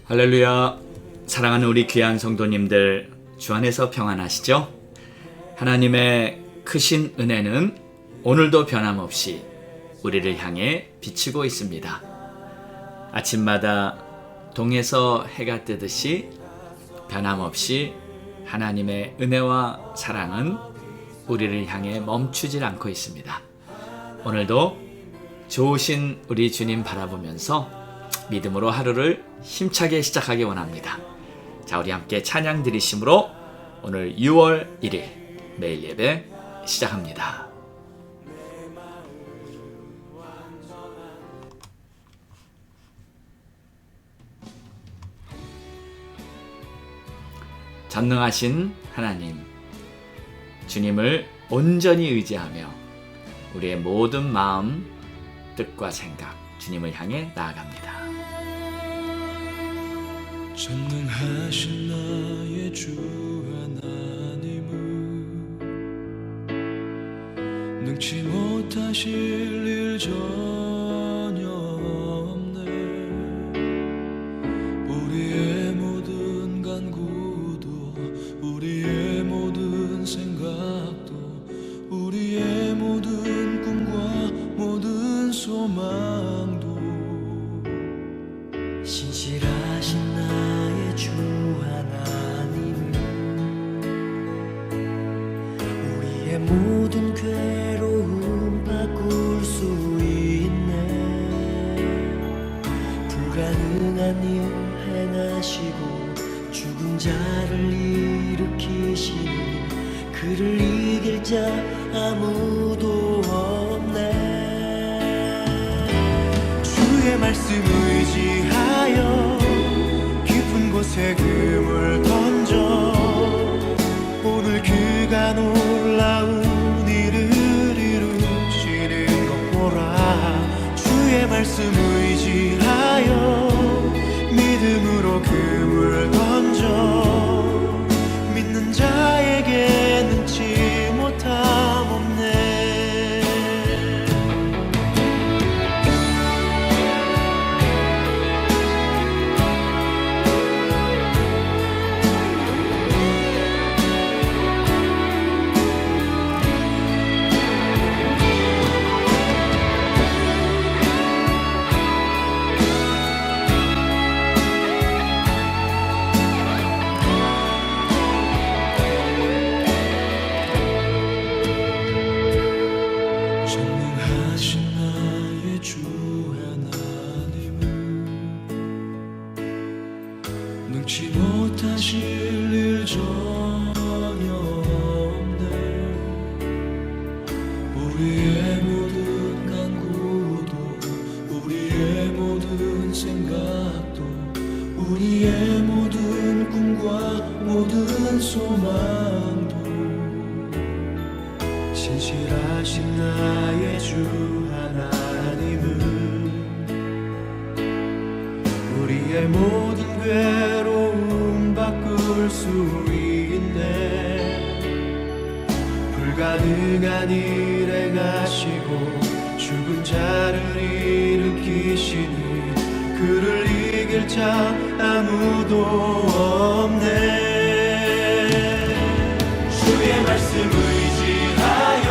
할렐루야. 사랑하는 우리 귀한 성도님들, 주 안에서 평안하시죠? 하나님의 크신 은혜는 오늘도 변함없이 우리를 향해 비치고 있습니다. 아침마다 동에서 해가 뜨듯이 변함없이 하나님의 은혜와 사랑은 우리를 향해 멈추질 않고 있습니다. 오늘도 좋으신 우리 주님 바라보면서 믿음으로 하루를 힘차게 시작하기 원합니다. 자, 우리 함께 찬양 드리심으로 오늘 6월 1일 매일 예배 시작합니다. 전능하신 하나님, 주님을 온전히 의지하며 우리의 모든 마음, 뜻과 생각, 주님을 향해 나아갑니다. 전능하신 나의 주 하나님은 능치 못하실 일 전혀 없네. 우리의 모든 간구도, 우리의 모든 생각도, 우리의 모든 꿈과 모든 소망도 신실하신 나의 주 하나님은 우리의 모든 괴로움 바꿀 수 있네. 불가능한 일 행하시고 죽은 자를 일으키시니 그를 이길 자 아무도 없네. 주의 말씀 의지하여 깊은 곳에 금을 던져 오늘 그가 놀라운 일을 이루시는 것 보라. 주의 말씀 의지하여 믿음으로 금을 던져 믿는 자에게 능치 못함 없네. 전능하신 나의 주 하나님은 능치 못하실 일 전혀 없네. 우리의 모든 간구도, 우리의 모든 생각도, 우리의 모든 꿈과 모든 소망도 신실하신 나의 주 하나님은 우리의 모든 괴로움 바꿀 수 있네. 불가능한 일 행하시고 죽은 자를 일으키시니 그를 이길 자 아무도 없네. 주의 말씀 의지하여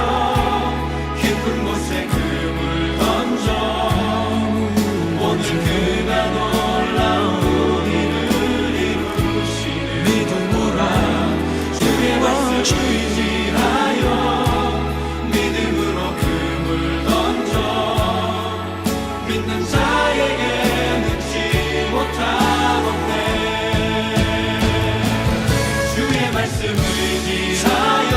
깊은 곳에 금을 던져 오늘 그가 놀라운 일을 이루시는 믿음으로 주의 말씀 의지하여 믿음으로 금을 던져 믿는 자에게 능치 못함 없네. 주의 말씀 의지하여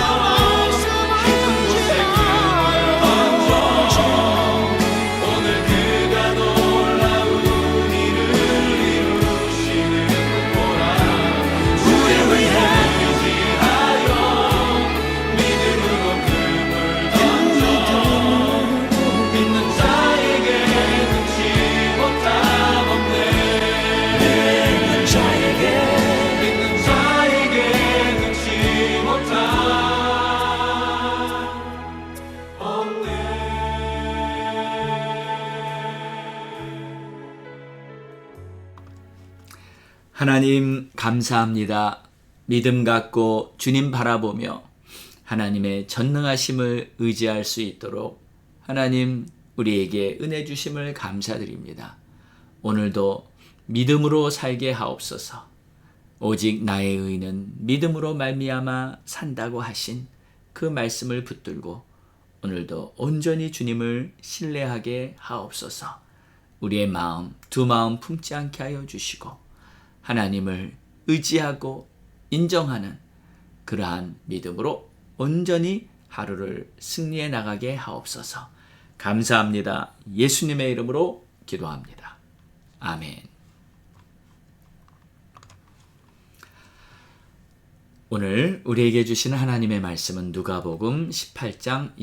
하나님 감사합니다. 믿음 갖고 주님 바라보며 하나님의 전능하심을 의지할 수 있도록 하나님 우리에게 은혜 주심을 감사드립니다. 오늘도 믿음으로 살게 하옵소서. 오직 나의 의는 믿음으로 말미암아 산다고 하신 그 말씀을 붙들고 오늘도 온전히 주님을 신뢰하게 하옵소서. 우리의 마음, 두 마음 품지 않게 하여 주시고 하나님을 의지하고 인정하는 그러한 믿음으로 온전히 하루를 승리해 나가게 하옵소서. 감사합니다. 예수님의 이름으로 기도합니다. 아멘. 오늘 우리에게 주시는 하나님의 말씀은 누가복음 18장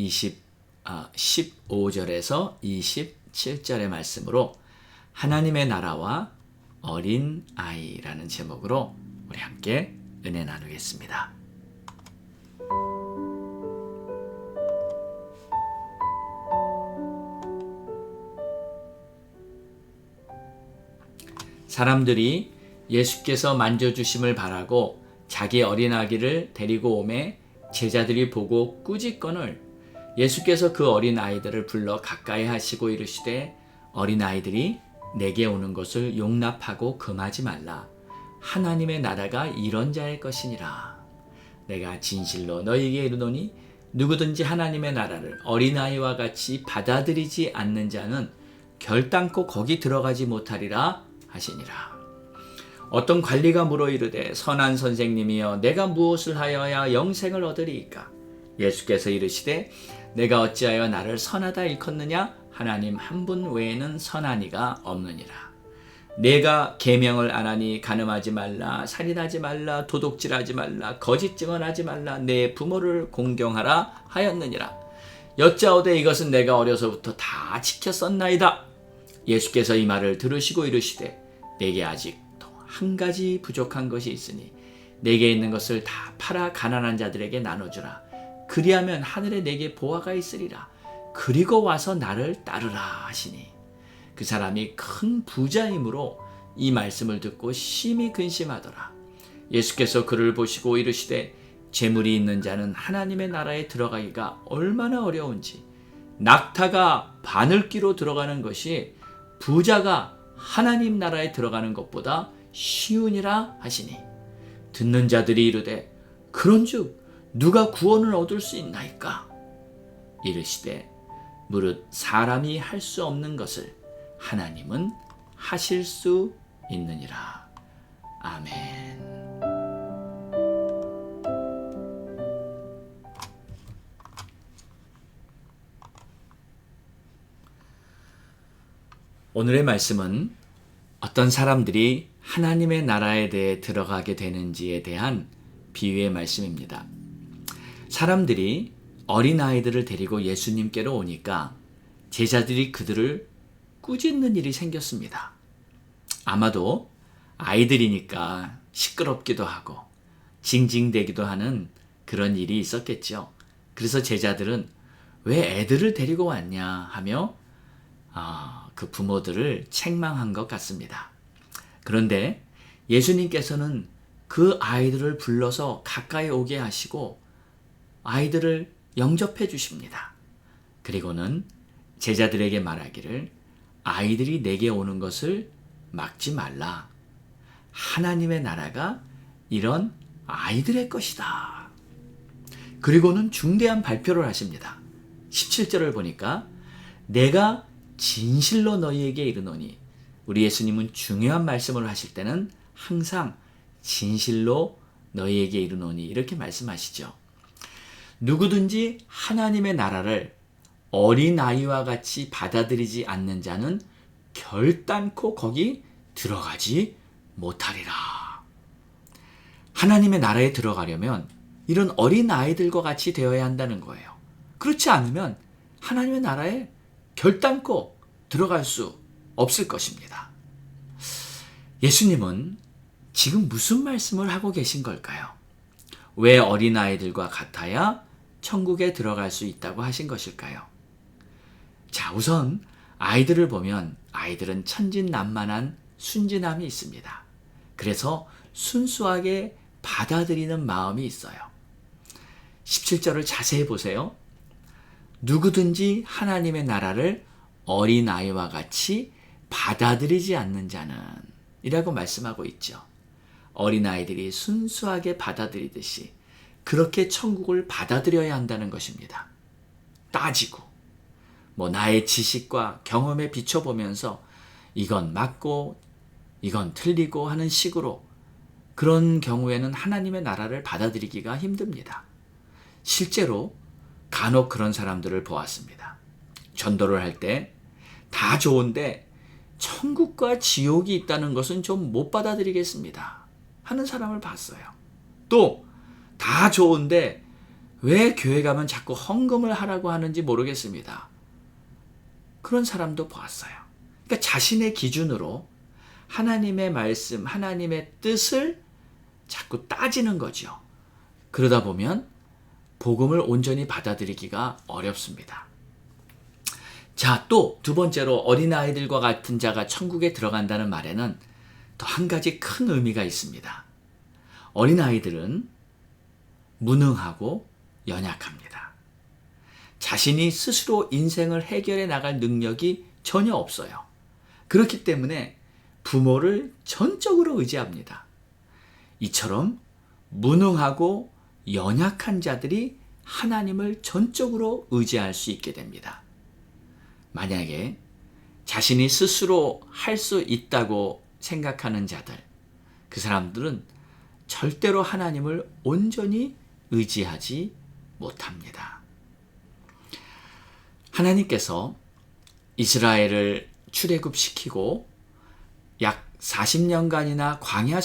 15절에서 27절의 말씀으로 하나님의 나라와 어린 아이라는 제목으로 우리 함께 은혜 나누겠습니다. 사람들이 예수께서 만져주심을 바라고 자기 어린아기를 데리고 오매 제자들이 보고 꾸짖거늘 예수께서 그 어린아이들을 불러 가까이 하시고 이르시되 어린아이들이 내게 오는 것을 용납하고 금하지 말라. 하나님의 나라가 이런 자의 것이니라. 내가 진실로 너희에게 이르노니 누구든지 하나님의 나라를 어린아이와 같이 받아들이지 않는 자는 결단코 거기 들어가지 못하리라 하시니라. 어떤 관리가 물어 이르되 선한 선생님이여 내가 무엇을 하여야 영생을 얻으리이까? 예수께서 이르시되 내가 어찌하여 나를 선하다 일컫느냐? 하나님 한 분 외에는 선한 이가 없느니라. 내가 계명을 안 하니 간음하지 말라, 살인하지 말라, 도둑질하지 말라, 거짓 증언하지 말라, 내 부모를 공경하라 하였느니라. 여짜오되 이것은 내가 어려서부터 다 지켰었나이다. 예수께서 이 말을 들으시고 이르시되 내게 아직 한 가지 부족한 것이 있으니 내게 있는 것을 다 팔아 가난한 자들에게 나눠주라. 그리하면 하늘에 내게 보화가 있으리라. 그리고 와서 나를 따르라 하시니 그 사람이 큰 부자이므로 이 말씀을 듣고 심히 근심하더라. 예수께서 그를 보시고 이르시되 재물이 있는 자는 하나님의 나라에 들어가기가 얼마나 어려운지 낙타가 바늘귀로 들어가는 것이 부자가 하나님 나라에 들어가는 것보다 쉬우니라 하시니 듣는 자들이 이르되 그런즉 누가 구원을 얻을 수 있나이까? 이르시되 무릇 사람이 할 수 없는 것을 하나님은 하실 수 있느니라. 아멘. 오늘의 말씀은 어떤 사람들이 하나님의 나라에 대해 들어가게 되는지에 대한 비유의 말씀입니다. 사람들이 어린아이들을 데리고 예수님께로 오니까 제자들이 그들을 꾸짖는 일이 생겼습니다. 아마도 아이들이니까 시끄럽기도 하고 징징대기도 하는 그런 일이 있었겠죠. 그래서 제자들은 왜 애들을 데리고 왔냐 하며 그 부모들을 책망한 것 같습니다. 그런데 예수님께서는 그 아이들을 불러서 가까이 오게 하시고 아이들을 영접해 주십니다. 그리고는 제자들에게 말하기를 아이들이 내게 오는 것을 막지 말라. 하나님의 나라가 이런 아이들의 것이다. 그리고는 중대한 발표를 하십니다. 17절을 보니까 내가 진실로 너희에게 이르노니 우리 예수님은 중요한 말씀을 하실 때는 항상 진실로 너희에게 이르노니 이렇게 말씀하시죠. 누구든지 하나님의 나라를 어린아이와 같이 받아들이지 않는 자는 결단코 거기 들어가지 못하리라. 하나님의 나라에 들어가려면 이런 어린아이들과 같이 되어야 한다는 거예요. 그렇지 않으면 하나님의 나라에 결단코 들어갈 수 없을 것입니다. 예수님은 지금 무슨 말씀을 하고 계신 걸까요? 왜 어린아이들과 같아야 천국에 들어갈 수 있다고 하신 것일까요? 자, 우선 아이들을 보면 아이들은 천진난만한 순진함이 있습니다. 그래서 순수하게 받아들이는 마음이 있어요. 17절을 자세히 보세요. 누구든지 하나님의 나라를 어린아이와 같이 받아들이지 않는 자는 이라고 말씀하고 있죠. 어린아이들이 순수하게 받아들이듯이 그렇게 천국을 받아들여야 한다는 것입니다. 따지고 나의 지식과 경험에 비춰보면서 이건 맞고 이건 틀리고 하는 식으로 그런 경우에는 하나님의 나라를 받아들이기가 힘듭니다. 실제로 간혹 그런 사람들을 보았습니다. 전도를 할 때 다 좋은데 천국과 지옥이 있다는 것은 좀 못 받아들이겠습니다 하는 사람을 봤어요. 또 다 좋은데 왜 교회 가면 자꾸 헌금을 하라고 하는지 모르겠습니다. 그런 사람도 보았어요. 그러니까 자신의 기준으로 하나님의 말씀, 하나님의 뜻을 자꾸 따지는 거죠. 그러다 보면 복음을 온전히 받아들이기가 어렵습니다. 자, 또 두 번째로 어린아이들과 같은 자가 천국에 들어간다는 말에는 또 한 가지 큰 의미가 있습니다. 어린아이들은 무능하고 연약합니다. 자신이 스스로 인생을 해결해 나갈 능력이 전혀 없어요. 그렇기 때문에 부모를 전적으로 의지합니다. 이처럼 무능하고 연약한 자들이 하나님을 전적으로 의지할 수 있게 됩니다. 만약에 자신이 스스로 할 수 있다고 생각하는 자들, 그 사람들은 절대로 하나님을 온전히 의지하지 못합니다. 하나님께서 이스라엘을 출애굽시키고 약 40년간이나 광야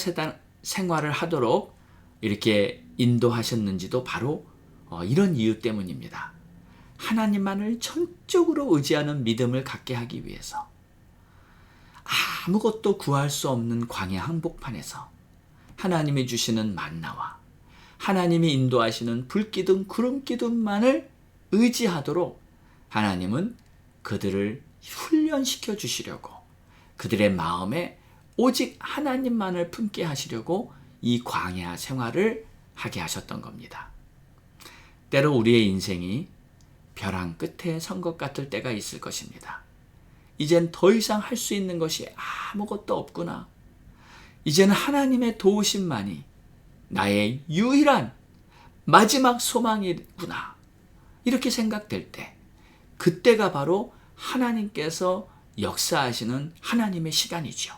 생활을 하도록 이렇게 인도하셨는지도 바로 이런 이유 때문입니다. 하나님만을 전적으로 의지하는 믿음을 갖게 하기 위해서 아무것도 구할 수 없는 광야 한복판에서 하나님이 주시는 만나와 하나님이 인도하시는 불기둥 구름기둥만을 의지하도록 하나님은 그들을 훈련시켜 주시려고 그들의 마음에 오직 하나님만을 품게 하시려고 이 광야 생활을 하게 하셨던 겁니다. 때로 우리의 인생이 벼랑 끝에 선 것 같을 때가 있을 것입니다. 이젠 더 이상 할 수 있는 것이 아무것도 없구나. 이제는 하나님의 도우심만이 나의 유일한 마지막 소망이구나. 이렇게 생각될 때, 그때가 바로 하나님께서 역사하시는 하나님의 시간이죠.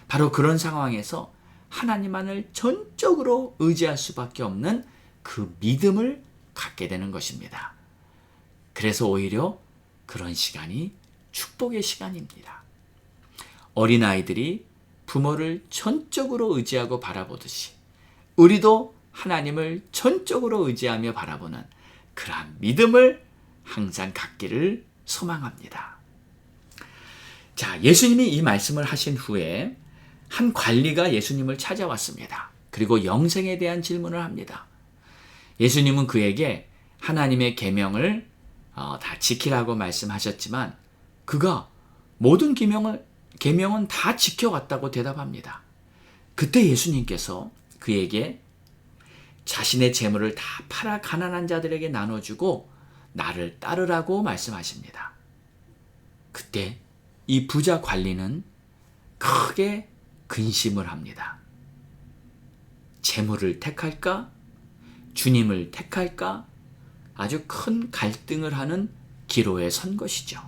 바로 그런 상황에서 하나님만을 전적으로 의지할 수밖에 없는 그 믿음을 갖게 되는 것입니다. 그래서 오히려 그런 시간이 축복의 시간입니다. 어린아이들이 부모를 전적으로 의지하고 바라보듯이 우리도 하나님을 전적으로 의지하며 바라보는 그러한 믿음을 항상 갖기를 소망합니다. 자, 예수님이 이 말씀을 하신 후에 한 관리가 예수님을 찾아왔습니다. 그리고 영생에 대한 질문을 합니다. 예수님은 그에게 하나님의 계명을 다 지키라고 말씀하셨지만 그가 모든 계명은 다 지켜왔다고 대답합니다. 그때 예수님께서 그에게 자신의 재물을 다 팔아 가난한 자들에게 나눠주고 나를 따르라고 말씀하십니다. 그때 이 부자 관리는 크게 근심을 합니다. 재물을 택할까? 주님을 택할까? 아주 큰 갈등을 하는 기로에 선 것이죠.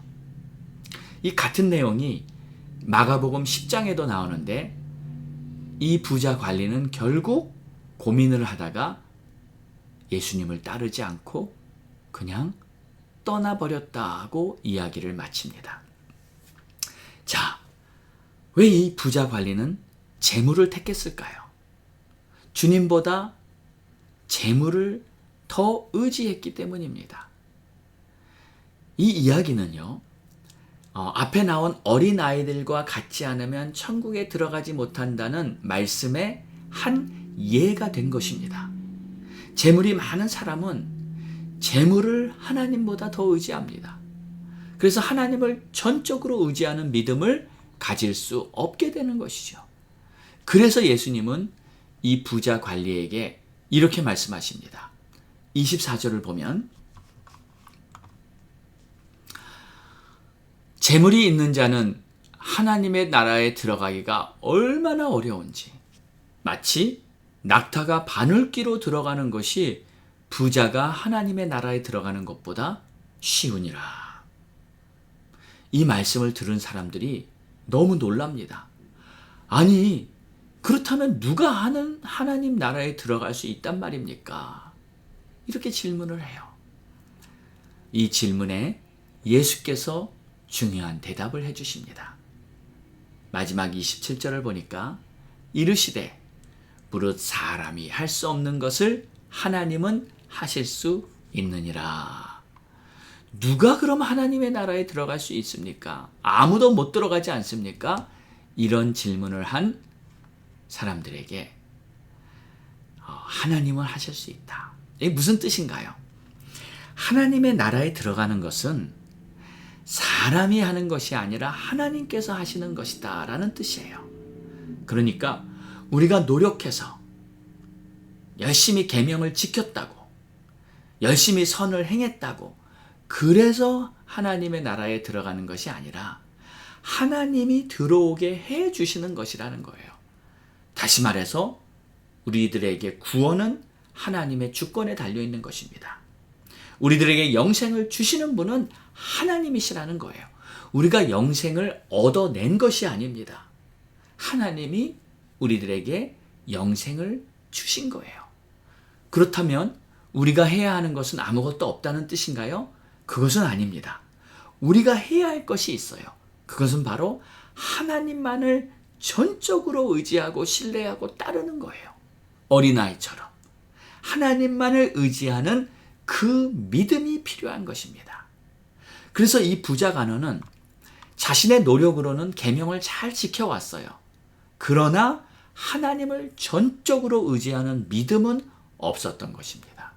이 같은 내용이 마가복음 10장에도 나오는데 이 부자 관리는 결국 고민을 하다가 예수님을 따르지 않고 그냥 떠나버렸다고 이야기를 마칩니다. 자, 왜 이 부자 관리는 재물을 택했을까요? 주님보다 재물을 더 의지했기 때문입니다. 이 이야기는요, 앞에 나온 어린아이들과 같지 않으면 천국에 들어가지 못한다는 말씀의 한 예가 된 것입니다. 재물이 많은 사람은 재물을 하나님보다 더 의지합니다. 그래서 하나님을 전적으로 의지하는 믿음을 가질 수 없게 되는 것이죠. 그래서 예수님은 이 부자 관리에게 이렇게 말씀하십니다. 24절을 보면 재물이 있는 자는 하나님의 나라에 들어가기가 얼마나 어려운지 마치 낙타가 바늘귀로 들어가는 것이 부자가 하나님의 나라에 들어가는 것보다 쉬우니라. 이 말씀을 들은 사람들이 너무 놀랍니다. 아니, 그렇다면 누가 하나님 나라에 들어갈 수 있단 말입니까? 이렇게 질문을 해요. 이 질문에 예수께서 중요한 대답을 해주십니다. 마지막 27절을 보니까 이르시되 무릇 사람이 할 수 없는 것을 하나님은 하실 수 있느니라. 누가 그럼 하나님의 나라에 들어갈 수 있습니까? 아무도 못 들어가지 않습니까? 이런 질문을 한 사람들에게 하나님은 하실 수 있다. 이게 무슨 뜻인가요? 하나님의 나라에 들어가는 것은 사람이 하는 것이 아니라 하나님께서 하시는 것이다 라는 뜻이에요. 그러니까 우리가 노력해서 열심히 계명을 지켰다고, 열심히 선을 행했다고, 그래서 하나님의 나라에 들어가는 것이 아니라 하나님이 들어오게 해 주시는 것이라는 거예요. 다시 말해서 우리들에게 구원은 하나님의 주권에 달려있는 것입니다. 우리들에게 영생을 주시는 분은 하나님이시라는 거예요. 우리가 영생을 얻어낸 것이 아닙니다. 하나님이 우리들에게 영생을 주신 거예요. 그렇다면 우리가 해야 하는 것은 아무것도 없다는 뜻인가요? 그것은 아닙니다. 우리가 해야 할 것이 있어요. 그것은 바로 하나님만을 전적으로 의지하고 신뢰하고 따르는 거예요. 어린아이처럼 하나님만을 의지하는 그 믿음이 필요한 것입니다. 그래서 이 부자 간원은 자신의 노력으로는 계명을 잘 지켜왔어요. 그러나 하나님을 전적으로 의지하는 믿음은 없었던 것입니다.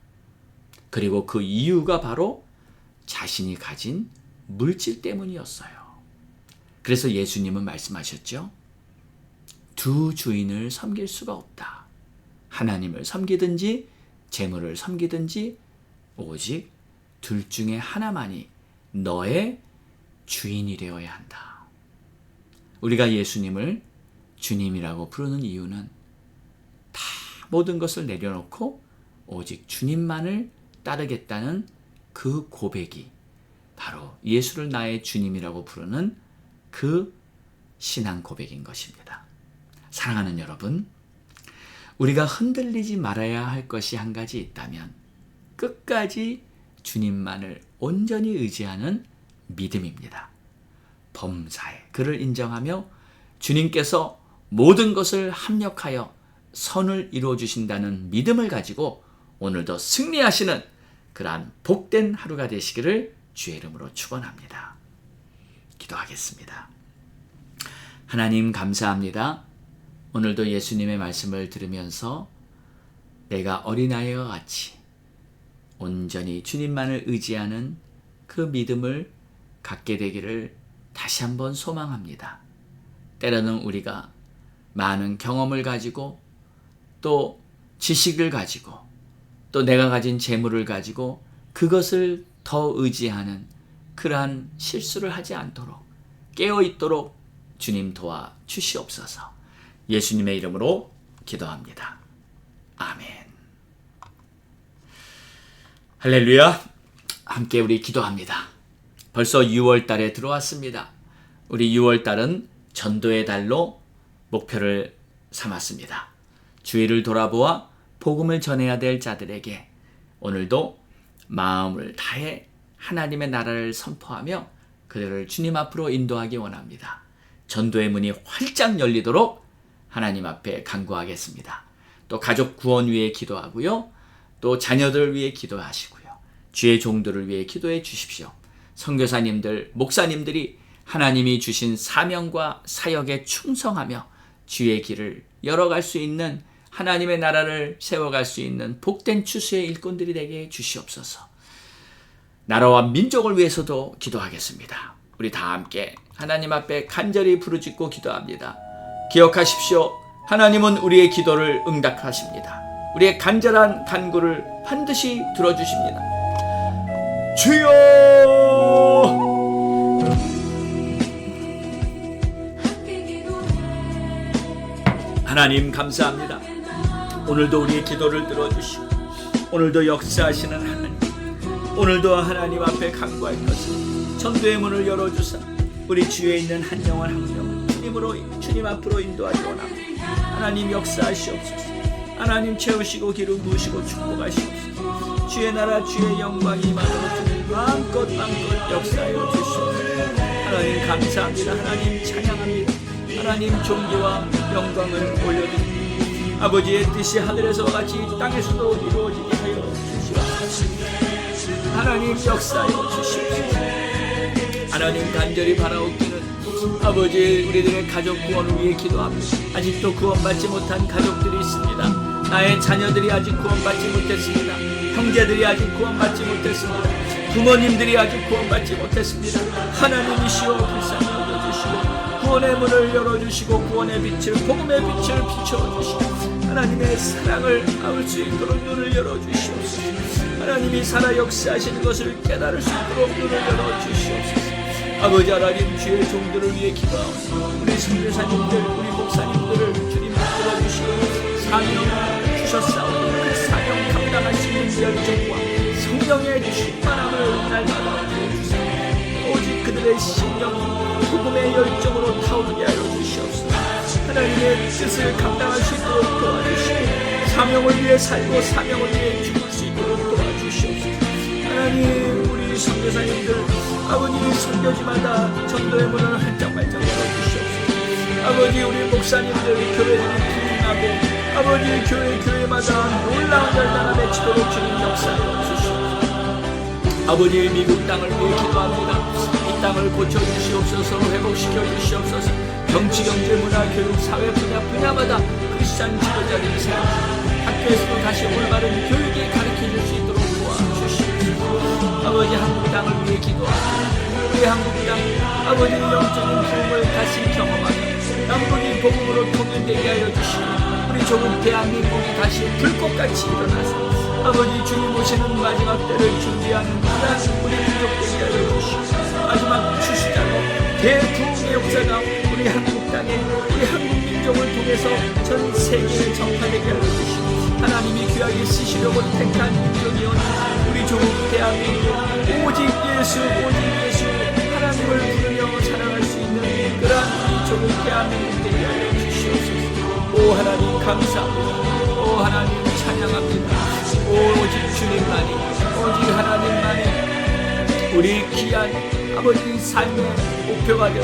그리고 그 이유가 바로 자신이 가진 물질 때문이었어요. 그래서 예수님은 말씀하셨죠. 두 주인을 섬길 수가 없다. 하나님을 섬기든지 재물을 섬기든지 오직 둘 중에 하나만이 너의 주인이 되어야 한다. 우리가 예수님을 주님이라고 부르는 이유는 다 모든 것을 내려놓고 오직 주님만을 따르겠다는 그 고백이 바로 예수를 나의 주님이라고 부르는 그 신앙 고백인 것입니다. 사랑하는 여러분, 우리가 흔들리지 말아야 할 것이 한 가지 있다면 끝까지 주님만을 온전히 의지하는 믿음입니다. 범사에 그를 인정하며 주님께서 모든 것을 합력하여 선을 이루어 주신다는 믿음을 가지고 오늘도 승리하시는 그러한 복된 하루가 되시기를 주의 이름으로 축원합니다. 기도하겠습니다. 하나님 감사합니다. 오늘도 예수님의 말씀을 들으면서 내가 어린아이와 같이 온전히 주님만을 의지하는 그 믿음을 갖게 되기를 다시 한번 소망합니다. 때로는 우리가 많은 경험을 가지고 또 지식을 가지고 또 내가 가진 재물을 가지고 그것을 더 의지하는 그러한 실수를 하지 않도록 깨어있도록 주님 도와 주시옵소서. 예수님의 이름으로 기도합니다. 아멘. 할렐루야. 함께 우리 기도합니다. 벌써 6월 달에 들어왔습니다. 우리 6월 달은 전도의 달로 목표를 삼았습니다. 주위를 돌아보아 복음을 전해야 될 자들에게 오늘도 마음을 다해 하나님의 나라를 선포하며 그들을 주님 앞으로 인도하기 원합니다. 전도의 문이 활짝 열리도록 하나님 앞에 간구하겠습니다. 또 가족 구원 위해 기도하고요. 또 자녀들 위해 기도하시고요. 주의 종들을 위해 기도해 주십시오. 선교사님들, 목사님들이 하나님이 주신 사명과 사역에 충성하며 주의 길을 열어갈 수 있는 하나님의 나라를 세워갈 수 있는 복된 추수의 일꾼들이 되게 주시옵소서. 나라와 민족을 위해서도 기도하겠습니다. 우리 다 함께 하나님 앞에 간절히 부르짖고 기도합니다. 기억하십시오. 하나님은 우리의 기도를 응답하십니다. 우리의 간절한 간구를 반드시 들어주십니다. 주여! 하나님 감사합니다. 오늘도 우리의 기도를 들어주시고 오늘도 역사하시는 하나님, 오늘도 하나님 앞에 간구할 것은 전도의 문을 열어주사 우리 주위에 있는 한 영혼 한 영혼 주님 앞으로 인도하기 원합니다. 하나님 역사하시옵소서. 하나님 채우시고 기름 부으시고 축복하시옵소서. 주의 나라 주의 영광이 임하도록 주님 마음껏 역사하여 주시옵소서. 하나님 감사합니다. 하나님 찬양합니다. 하나님 존귀와 영광을 올려드립니다. 아버지의 뜻이 하늘에서와 같이 땅에서도 이루어지게 하여 주시옵소서. 하나님 역사하여 주시옵소서. 하나님 간절히 바라옵기는 아버지 우리들의 가족 구원을 위해 기도합니다. 아직도 구원받지 못한 가족들이 있습니다. 나의 자녀들이 아직 구원받지 못했습니다. 형제들이 아직 구원받지 못했습니다. 부모님들이 아직 구원받지 못했습니다. 하나님이시여 불쌍히 여겨주시고 구원의 문을 열어주시고 구원의 빛을 복음의 빛을 비춰주시고 하나님의 사랑을 알 수 있도록 눈을 열어주시옵소서. 하나님이 살아 역사하시는 것을 깨달을 수 있도록 눈을 열어주시옵소서. 아버지 하나님 주의 종들을 위해 기도하오니 우리 선교사님들 우리 목사님들을 주님 붙들어주시고 사명을 주셨사오니 그 사명 감당할 수 있는 열정과 성령의 충만함을 날마다 주시옵소서. 오직 그들의 심령이 복음의 열정으로 타오르게 하여 주시옵소서. 하나님의 뜻을 감당할 수 있도록 도와주시고 사명을 위해 살고 사명을 위해 죽을 수 있도록 도와주시옵소서. 하나님 우리 선교사님들 아버지 선교지마다 전도의 문을 활짝활짝 열어주시옵소서. 아버지 우리 목사님들 교회들이 부흥하고 아버지 교회마다 놀라운 열매가 맺히도록 주님 역사하여 주시옵소서. 아버지 미국 땅을 위해 기도합니다. 이 땅을 고쳐주시옵소서. 회복시켜 주시옵소서. 정치, 경제, 문화, 교육, 사회 분야마다 크리스찬 지도자들이 세워주시고 학교에서도 다시 올바른 교육에 가르쳐줄 수 있도록 도와주시옵소서. 아버지 한국 땅을 위해 기도합니다. 우리 한국 땅 아버지 영적인 부흥을 다시 경험하며 남북이 복음으로 통일되게 하여 주시고 우리 조국 대한민국이 다시 불꽃같이 일어나서 아버지 주님 오시는 마지막 때를 준비하는 그런 우리 민족 되게 하여 주시고 마지막 출시자로 대부흥의 역사가 우리 한국 땅에 우리 한국 민족을 통해서 전 세계에 전파되게 하여 주시고 하나님이 귀하게 쓰시려고 택한 민족이오니 우리 조국 대한민국 오직 예수 하나님을 부르며 살아갈 수 있는 그러한 우리 조국 대한민국 되게 하여 주시옵소서. 오 하나님 감사합니다. 오 하나님 찬양합니다. 오직 주님만이 오직 하나님만이 우리 귀한 아버지 삶의 목표가 되어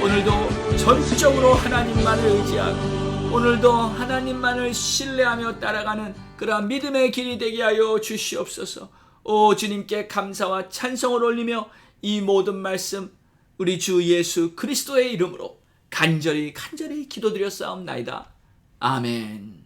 오늘도 전적으로 하나님만을 의지하고 오늘도 하나님만을 신뢰하며 따라가는 그러한 믿음의 길이 되게 하여 주시옵소서. 오 주님께 감사와 찬송을 올리며 이 모든 말씀 우리 주 예수 그리스도의 이름으로 간절히 기도드렸사옵나이다. 아멘.